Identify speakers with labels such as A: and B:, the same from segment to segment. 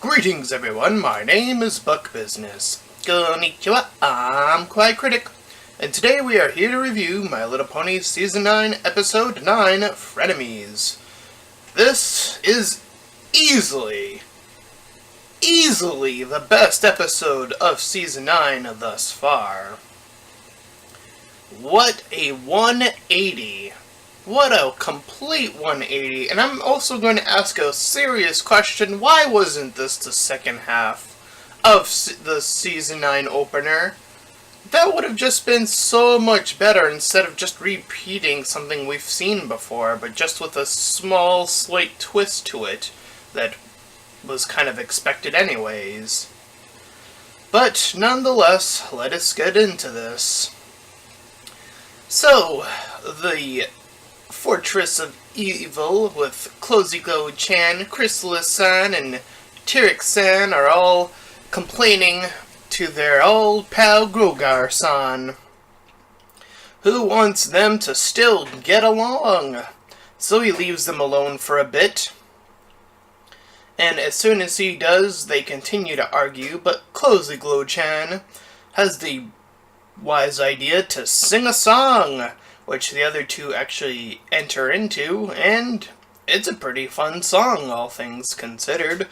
A: Greetings everyone, my name is Buck Business. Konnichiwa, I'm Kawaii Critic, and today we are here to review My Little Pony Season 9, Episode 9, Frenemies. This is easily the best episode of Season 9 thus far. What a 180. What a complete 180. And I'm also going to ask a serious question. Why wasn't this the second half of the Season 9 opener? That would have just been so much better instead of just repeating something we've seen before, but just with a small, slight twist to it that was kind of expected anyways. But nonetheless, let us get into this. So, the Fortress of Evil with Closey-Glow-chan, Chrysalis-san, and Tyrek-san are all complaining to their old pal Grogar-san, who wants them to still get along. So he leaves them alone for a bit, and as soon as he does, they continue to argue, but Closey-Glow-chan has the wise idea to sing a song, which the other two actually enter into, and it's a pretty fun song, all things considered.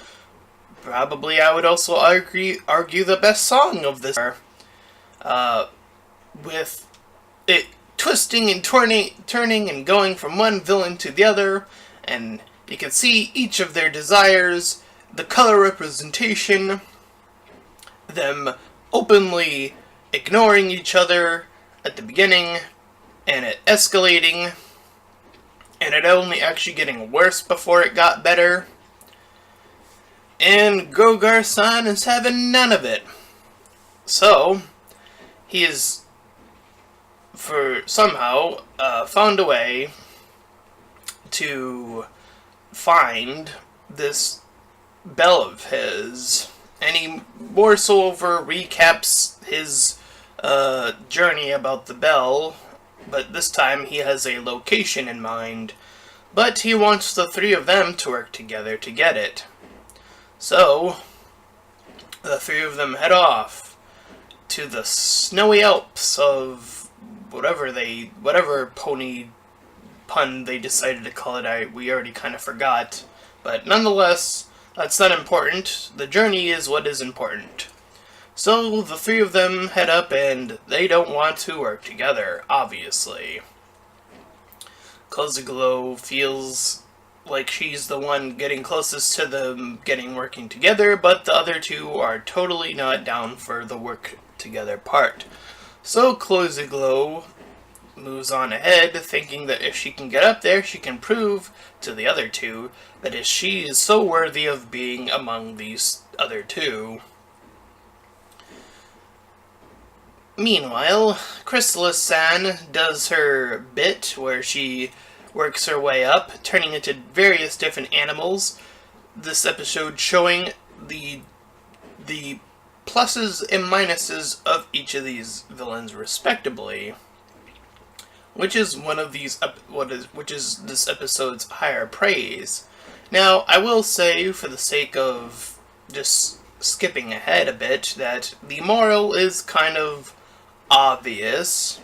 A: Probably I would also argue the best song of this, with it twisting and turning and going from one villain to the other, and you can see each of their desires, the color representation, them openly ignoring each other at the beginning, and it escalating, and it only actually getting worse before it got better. And Grogar-san is having none of it. So, he is, somehow, found a way to find this bell of his. And he more so over recaps his journey about the bell, but this time he has a location in mind. But he wants the three of them to work together to get it. So, the three of them head off to the snowy Alps of whatever pony pun they decided to call it. We already kind of forgot. But nonetheless, that's not important. The journey is what is important. So, the three of them head up, and they don't want to work together, obviously. Closey-Glow feels like she's the one getting closest to them working together, but the other two are totally not down for the work together part. So, Closey-Glow moves on ahead, thinking that if she can get up there, she can prove to the other two that she is so worthy of being among these other two. Meanwhile, Chrysalis-san does her bit where she works her way up, turning into various different animals. This episode showing the pluses and minuses of each of these villains respectively, which is which is this episode's higher praise. Now, I will say, for the sake of just skipping ahead a bit, that the moral is kind of obvious.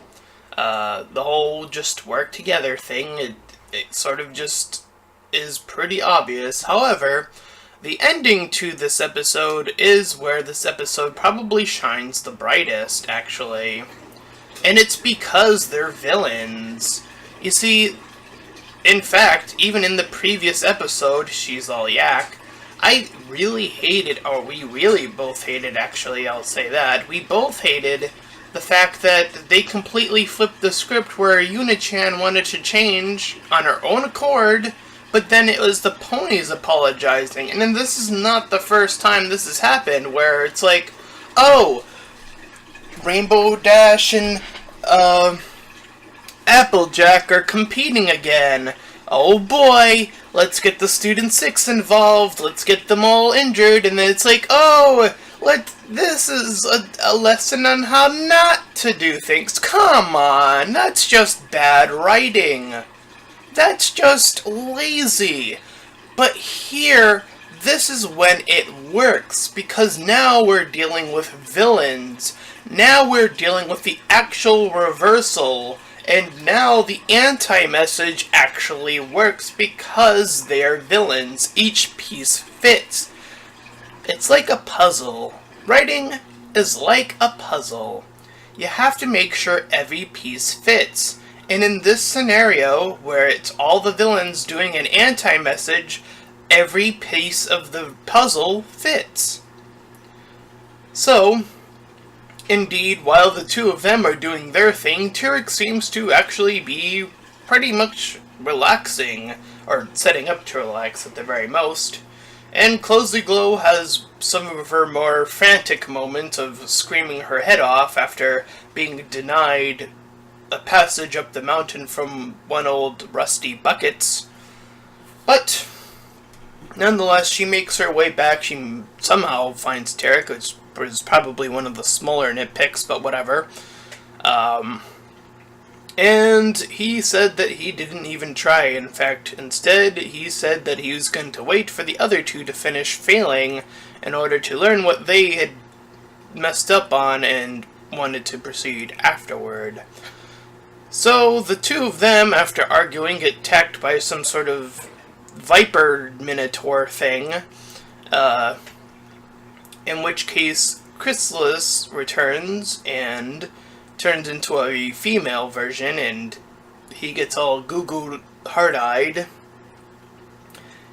A: The whole just work together thing, it sort of just is pretty obvious. However, the ending to this episode is where this episode probably shines the brightest, actually. And it's because they're villains. You see, in fact, even in the previous episode, She's All Yak, I really hated, or we really both hated, actually, I'll say that, we both hated the fact that they completely flipped the script where Yuna-chan wanted to change on her own accord, but then it was the ponies apologizing. And then this is not the first time this has happened, where it's like, oh, Rainbow Dash and Applejack are competing again. Oh boy, let's get the Student 6 involved, let's get them all injured, and then it's like, oh, this is a lesson on how not to do things. Come on, that's just bad writing. That's just lazy. But here, this is when it works, because now we're dealing with villains. Now we're dealing with the actual reversal, and now the anti-message actually works because they're villains. Each piece fits. It's like a puzzle. Writing is like a puzzle. You have to make sure every piece fits. And in this scenario, where it's all the villains doing an anti-message, every piece of the puzzle fits. So, indeed, while the two of them are doing their thing, Tyrek seems to actually be pretty much relaxing, or setting up to relax at the very most. And Closely Glow has some of her more frantic moments of screaming her head off after being denied a passage up the mountain from one old rusty buckets. But nonetheless, she makes her way back. She somehow finds Tyrek, which is probably one of the smaller nitpicks, but whatever. And he said that he didn't even try. In fact, instead, he said that he was going to wait for the other two to finish failing in order to learn what they had messed up on and wanted to proceed afterward. So, the two of them, after arguing, get attacked by some sort of Viper Minotaur thing, in which case Chrysalis returns and turns into a female version, and he gets all goo-goo hard-eyed.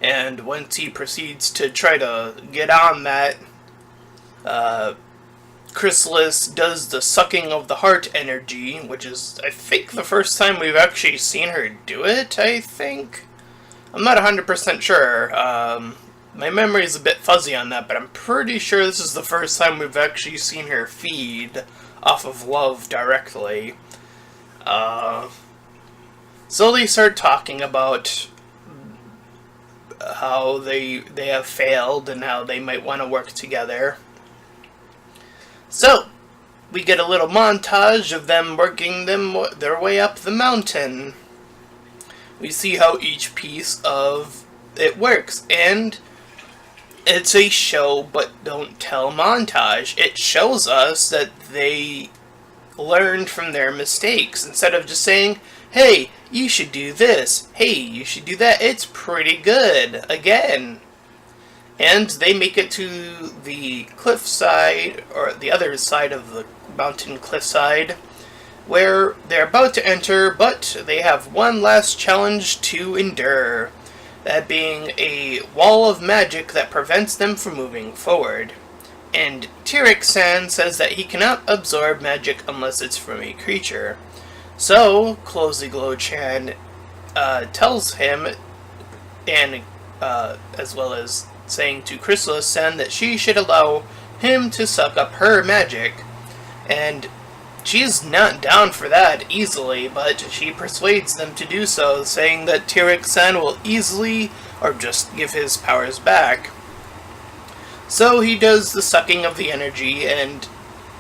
A: And once he proceeds to try to get on that, Chrysalis does the sucking of the heart energy, which is, I think, the first time we've actually seen her do it, I think? I'm not 100% sure. My memory is a bit fuzzy on that, but I'm pretty sure this is the first time we've actually seen her feed off of love directly. So they start talking about how they have failed and how they might want to work together. So, we get a little montage of them working their way up the mountain. We see how each piece of it works, and it's a show but don't tell montage. It shows us that they learned from their mistakes. Instead of just saying, hey, you should do this, hey, you should do that, it's pretty good, again. And they make it to the cliffside, or the other side of the mountain cliffside, where they're about to enter, but they have one last challenge to endure. That being a wall of magic that prevents them from moving forward. And Tyrek-san says that he cannot absorb magic unless it's from a creature. So, Closely Glow-chan tells him, and as well as saying to Chrysalis-san that she should allow him to suck up her magic. And she's not down for that easily, but she persuades them to do so, saying that Tyrek-san will easily, or just give his powers back. So he does the sucking of the energy, and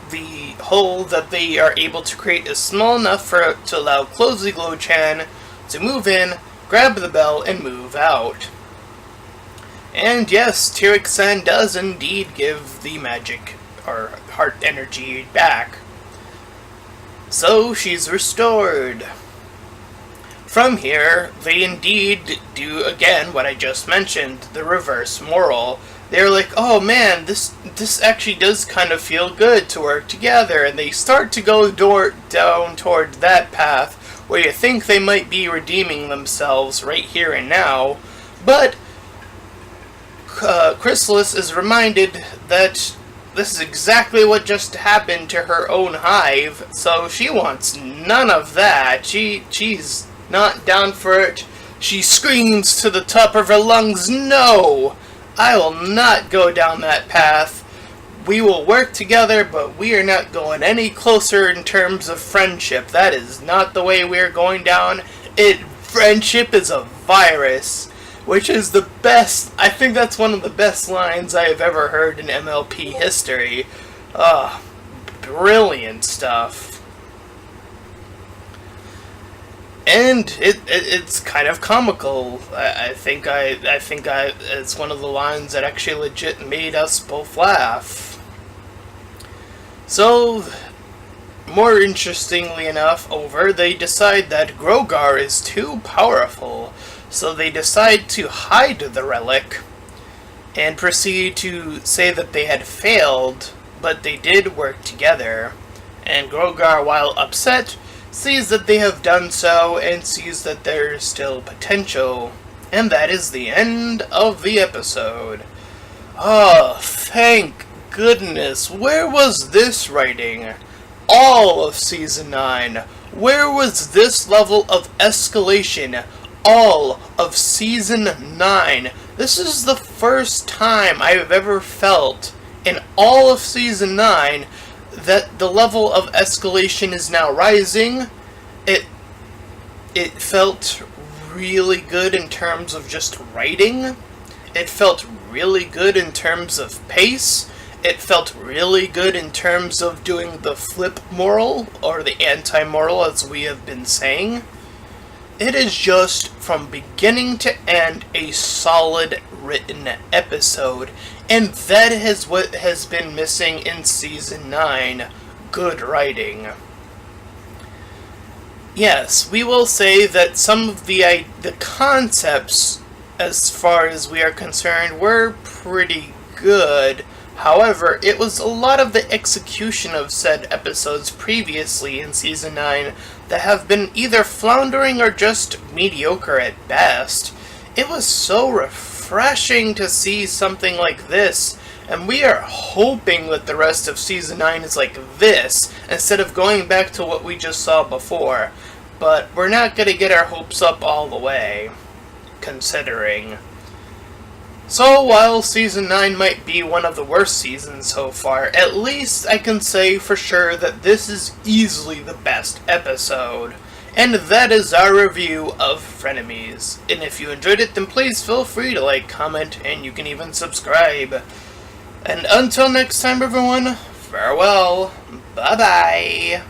A: the hole that they are able to create is small enough to allow Closely Glow-chan to move in, grab the bell, and move out. And yes, Tyrek-san does indeed give the magic, or heart energy, back. So she's restored. From here, they indeed do again what I just mentioned, the reverse moral. They're like, oh man, this actually does kind of feel good to work together, and they start to go down toward that path where you think they might be redeeming themselves right here and now, but Chrysalis is reminded that this is exactly what just happened to her own hive, so she wants none of that. She's not down for it. She screams to the top of her lungs, no! I will not go down that path. We will work together, but we are not going any closer in terms of friendship. That is not the way we are going down. Friendship is a virus. Which is the best, I think that's one of the best lines I have ever heard in MLP history. Ah, brilliant stuff. and it's kind of comical. I think it's one of the lines that actually legit made us both laugh. So, more interestingly enough, they decide that Grogar is too powerful, so they decide to hide the relic and proceed to say that they had failed, but they did work together. And Grogar, while upset, sees that they have done so and sees that there is still potential. And that is the end of the episode. Oh, thank goodness. Where was this writing? All of Season 9. Where was this level of escalation? All of Season 9. This is the first time I've ever felt in all of Season 9 that the level of escalation is now rising. It felt really good in terms of just writing. It felt really good in terms of pace. It felt really good in terms of doing the flip moral, or the anti-moral as we have been saying. It is just, from beginning to end, a solid written episode. And that is what has been missing in Season 9. Good writing. Yes, we will say that some of the concepts, as far as we are concerned, were pretty good. However, it was a lot of the execution of said episodes previously in Season 9 that have been either floundering or just mediocre at best. It was so refreshing to see something like this, and we are hoping that the rest of Season 9 is like this, instead of going back to what we just saw before. But we're not going to get our hopes up all the way, considering. So, while Season 9 might be one of the worst seasons so far, at least I can say for sure that this is easily the best episode. And that is our review of Frenemies. And if you enjoyed it, then please feel free to like, comment, and you can even subscribe. And until next time, everyone, farewell, bye-bye.